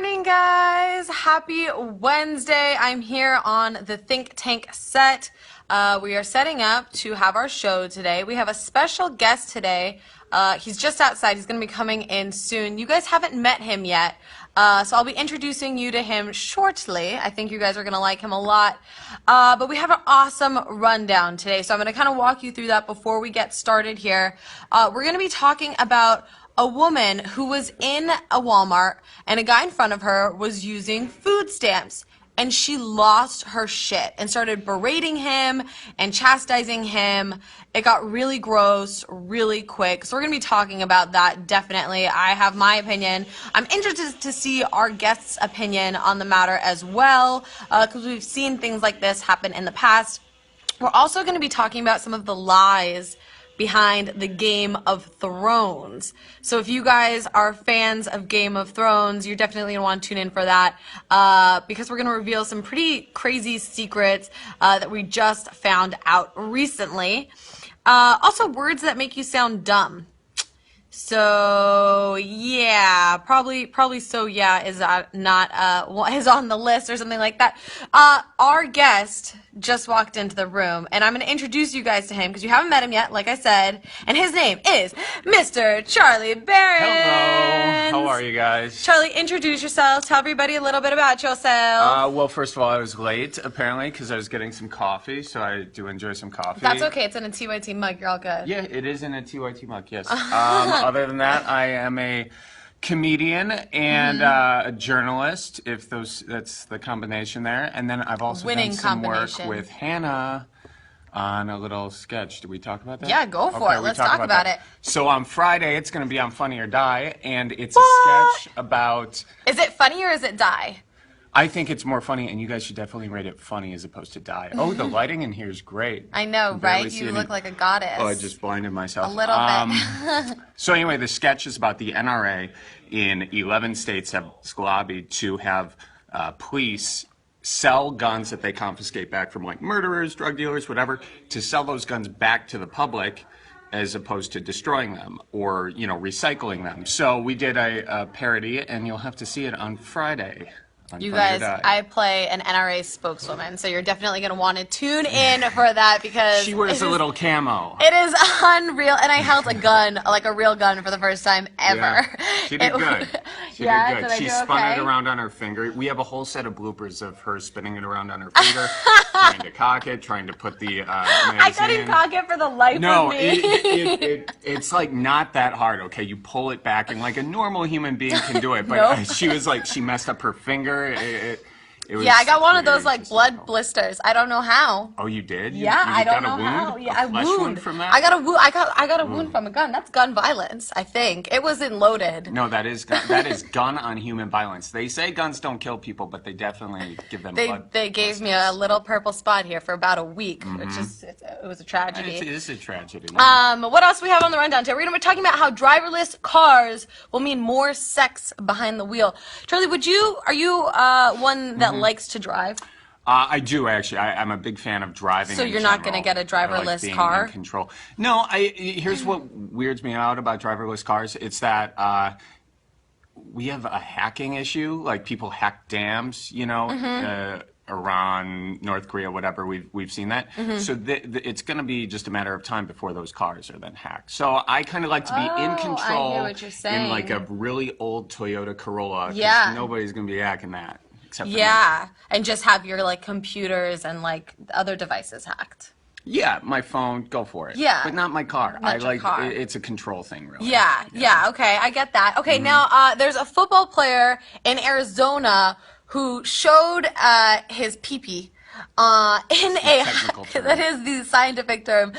morning, guys. Happy Wednesday. I'm here on the Think Tank set. We are setting up to have our show today. We have a special guest today. He's just outside. He's going to be coming in soon. You guys haven't met him yet, so I'll be introducing you to him shortly. I think you guys are going to like him a lot. But we have an awesome rundown today, so I'm going to kind of walk you through that before we get started here. We're going to be talking about a woman who was in a Walmart and a guy in front of her was using food stamps, and she lost her shit and started berating him and chastising him. It got really gross really quick. So we're going to be talking about that definitely. I have my opinion. I'm interested to see our guest's opinion on the matter as well, because we've seen things like this happen in the past. We're also going to be talking about some of the lies behind the Game of Thrones. So if you guys are fans of Game of Thrones, you're definitely going to want to tune in for that, because we're going to reveal some pretty crazy secrets that we just found out recently. Also, words that make you sound dumb. So yeah, probably so yeah is not is on the list or something like that. Our guest just walked into the room, and I'm going to introduce you guys to him because you haven't met him yet, like I said. And his name is Mr. Charlie Barron. Hello, how are you guys? Charlie, introduce yourself. Tell everybody a little bit about yourself. Well, first of all, I was late apparently because I was getting some coffee, so I do enjoy some coffee. That's okay. It's in a TYT mug. You're all good. Yeah, it is in a TYT mug. Yes. Other than that, I am a comedian and a journalist, if that's the combination there. And then I've also done some work with Hannah on a little sketch. Did we talk about that? Yeah, go for it. Let's talk about it. So on Friday, it's going to be on Funny or Die, and it's a sketch about... Is it funny or is it die? I think it's more funny, and you guys should definitely rate it funny as opposed to die. Oh, the lighting in here is great. I know, right? You look like a goddess. Oh, I just blinded myself. A little bit. So anyway, the sketch is about the NRA in 11 states have lobbied to have police sell guns that they confiscate back from like murderers, drug dealers, whatever, to sell those guns back to the public as opposed to destroying them or, you know, recycling them. So we did a parody, and you'll have to see it on Friday. You guys, I play an NRA spokeswoman, so you're definitely going to want to tune in for that because she wears a little camo. It is unreal, and I held a gun, like a real gun, for the first time ever. Yeah. She did good. She did good. She spun it around on her finger. We have a whole set of bloopers of her spinning it around on her finger, trying to cock it, trying to put the magazine I couldn't cock it for the life of me. No, it's like not that hard, okay? You pull it back, and like a normal human being can do it, but she was like, she messed up her finger. It was I got one of those like blood blisters. I don't know how. Oh, you did? Yeah, I don't know how. Yeah, a wound from that? I got a wound. I got a wound from a gun. That's gun violence, I think. It wasn't loaded. No, that is gun on human violence. They say guns don't kill people, but they definitely give them blood. They gave me a little purple spot here for about a week, which is it was a tragedy. It is a tragedy. What else do we have on the rundown today? We're going to be talking about how driverless cars will mean more sex behind the wheel. Charlie, are you one that likes to drive? I do, actually. I'm a big fan of driving. So you're not going to get a driverless car? In control. No, here's what weirds me out about driverless cars. It's that we have a hacking issue. Like, people hack dams, you know, Iran, North Korea, whatever. We've seen that. So it's going to be just a matter of time before those cars are then hacked. So I kind of like to be in control. I hear what you're saying. In like a really old Toyota Corolla. Yeah. Nobody's going to be hacking that. And just have your like computers and like other devices hacked. Yeah, my phone, go for it. Yeah. But not my car. Not your car. It's a control thing, really. Yeah, okay, I get that. Okay, now there's a football player in Arizona who showed his pee-pee in that is the scientific term,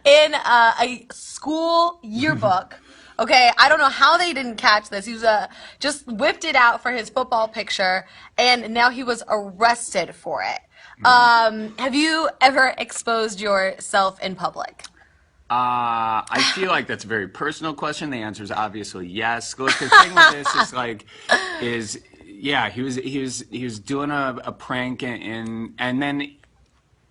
in a school yearbook. Okay, I don't know how they didn't catch this. He was just whipped it out for his football picture, and now he was arrested for it. Have you ever exposed yourself in public? I feel like that's a very personal question. The answer is obviously yes. Look, the thing with this is he was doing a prank, and then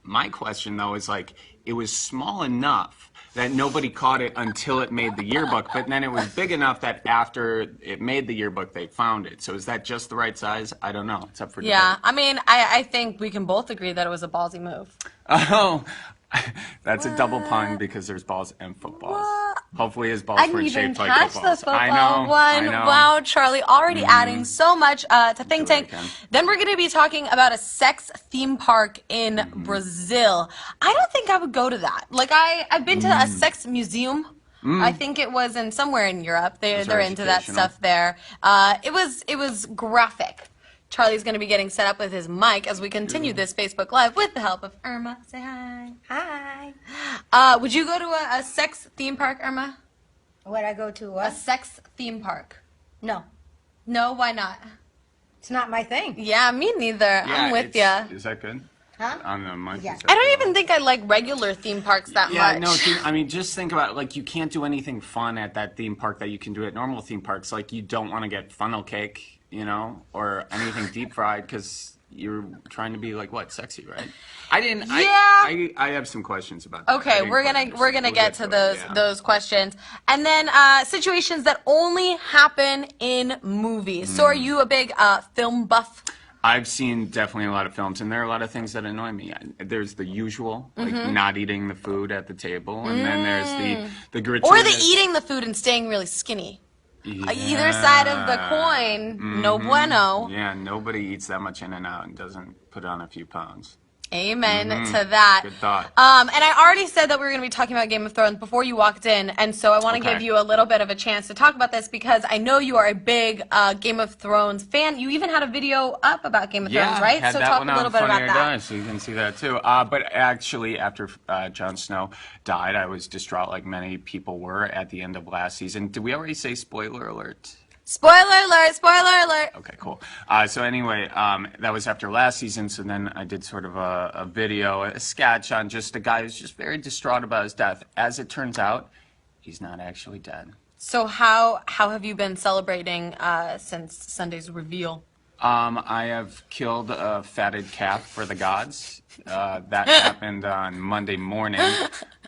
my question though is like, it was small enough that nobody caught it until it made the yearbook, but then it was big enough that after it made the yearbook, they found it. So is that just the right size? I don't know. It's up for Yeah, debate. I mean, I think we can both agree that it was a ballsy move. Oh, that's a double pun because there's balls and footballs. What? Hopefully his balls I didn't weren't even shaped like catch the footballs. football I know. one. I know. Wow, Charlie, already adding so much to Think Julia Tank. can. Then we're going to be talking about a sex theme park in Brazil. I don't think I would go to that. Like I've been to a sex museum. I think it was in somewhere in Europe. They're into that educational. stuff there. It was graphic. Charlie's going to be getting set up with his mic as we continue this Facebook Live with the help of Irma. Say hi. Hi. Would you go to a sex theme park, Irma? Would I go to A what? sex theme park? No, No, why not? it's not my thing. Yeah, me neither. I'm with it's- ya. Is that good? Huh? On the mic. Yeah. is that I don't good? even think I like regular theme parks that Yeah, much. no, dude, I mean, just think about it. Like, you can't do anything fun at that theme park that you can do at normal theme parks. Like, you don't want to get funnel cake, you know, or anything deep fried because you're trying to be like what, sexy, right? I have some questions about that. I Okay, didn't we're quite gonna understand. get to it, those yeah. those questions, and then situations that only happen in movies. So, are you a big film buff? I've seen definitely a lot of films, and there are a lot of things that annoy me. There's the usual, like not eating the food at the table, and then there's the gratuitous. Or the eating the food and staying really skinny? Either side of the coin, no bueno. Yeah, nobody eats that much In-N-Out and doesn't put on a few pounds. Amen to that. Good thought. And I already said that we were going to be talking about Game of Thrones before you walked in, and so I want to Okay. give you a little bit of a chance to talk about this because I know you are a big Game of Thrones fan. You even had a video up about Game of Thrones, right? Had So that talk one a little on bit Funny about or that. Die, so you can see that too. But actually, after Jon Snow died, I was distraught, like many people were at the end of last season. Did we already say spoiler alert? Spoiler alert! Spoiler alert! Okay, cool. So anyway, that was after last season. So then I did sort of a video, a sketch on just a guy who's just very distraught about his death. As it turns out, he's not actually dead. So how have you been celebrating since Sunday's reveal? I have killed a fatted calf for the gods. That happened on Monday morning.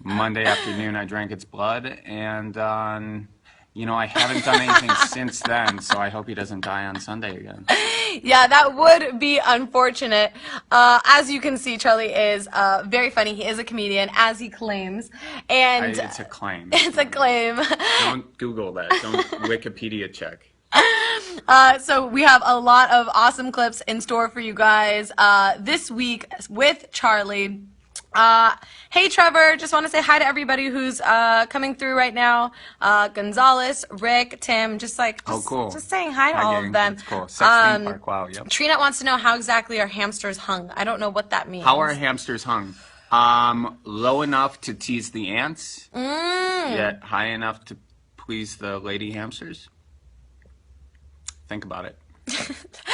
Monday afternoon, I drank its blood, and on. I haven't done anything since then, so I hope he doesn't die on Sunday again. Yeah, that would be unfortunate. As you can see, Charlie is very funny. He is a comedian, as he claims, and It's a claim. it's a claim. Don't Google that. Don't Wikipedia check. So we have a lot of awesome clips in store for you guys this week with Charlie. Hey Trevor, just want to say hi to everybody who's coming through right now. Gonzalez, Rick, Tim, just cool. just saying hi to Hi, all gang. of them. That's cool. Sex theme park. Wow. Yep. Trina wants to know how exactly are hamsters hung. I don't know what that means. How are hamsters hung? Low enough to tease the ants, yet high enough to please the lady hamsters. Think about it.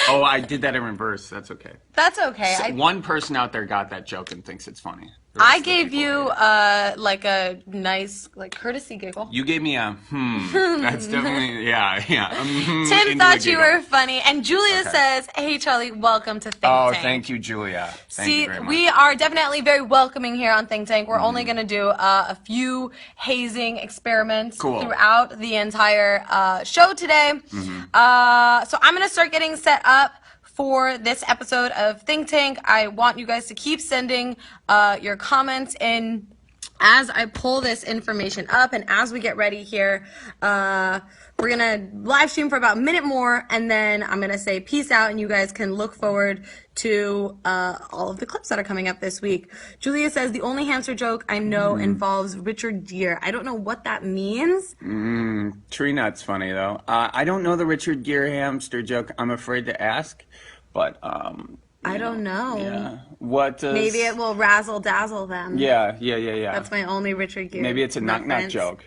Oh, I did that in reverse. That's okay. That's okay. So one person out there got that joke and thinks it's funny. The I rest of the gave people you hate it. like a nice courtesy giggle. You gave me a That's definitely yeah. Tim into thought the you giggle. were funny, and Julia Okay. says, "Hey Charlie, welcome to Think Oh, Tank." thank you, Julia. Thank See, you very much. we are definitely very welcoming here on Think Tank. We're Mm-hmm. only going to do a few hazing experiments Cool. throughout the entire show today. Mm-hmm. So I'm going to start getting set up for this episode of Think Tank. I want you guys to keep sending your comments in as I pull this information up and as we get ready here. We're going to live stream for about a minute more, and then I'm going to say peace out, and you guys can look forward to all of the clips that are coming up this week. Julia says, the only hamster joke I know involves Richard Gere. I don't know what that means. Tree nut's funny though. I don't know the Richard Gere hamster joke. I'm afraid to ask, but I don't know. yeah. What does? Maybe it will razzle dazzle them. Yeah. That's my only Richard Gere Maybe it's a knock knock reference. joke.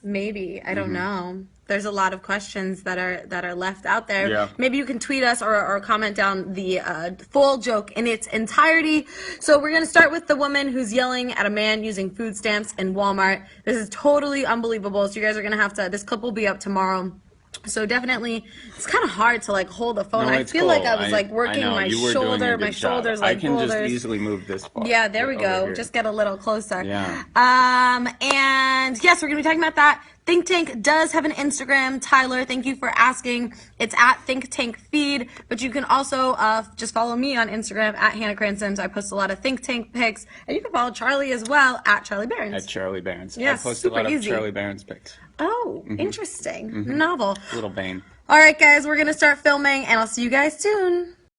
Maybe. I don't know. There's a lot of questions that are left out there. Yeah. Maybe you can tweet us or comment down the full joke in its entirety. So we're going to start with the woman who's yelling at a man using food stamps in Walmart. This is totally unbelievable. So you guys are going to have to, this clip will be up tomorrow. So definitely, it's kind of hard to like hold the phone. No, I it's feel like cool. I was like working I know. my You were doing a shoulder, good my job. shoulders like I can boulders. just easily move this far. Yeah, there we over go. here. Just get a little closer. Yeah. And yes, we're gonna be talking about that. Think Tank does have an Instagram. Tyler, thank you for asking. It's at Think Tank Feed, but you can also just follow me on Instagram at Hannah Cranston. I post a lot of Think Tank pics, and you can follow Charlie as well at Charlie Barons. At Charlie Barons. Yeah, I post a super lot easy. of Charlie Barons pics. Oh, interesting. Novel. Little Bane. All right, guys, we're gonna start filming, and I'll see you guys soon.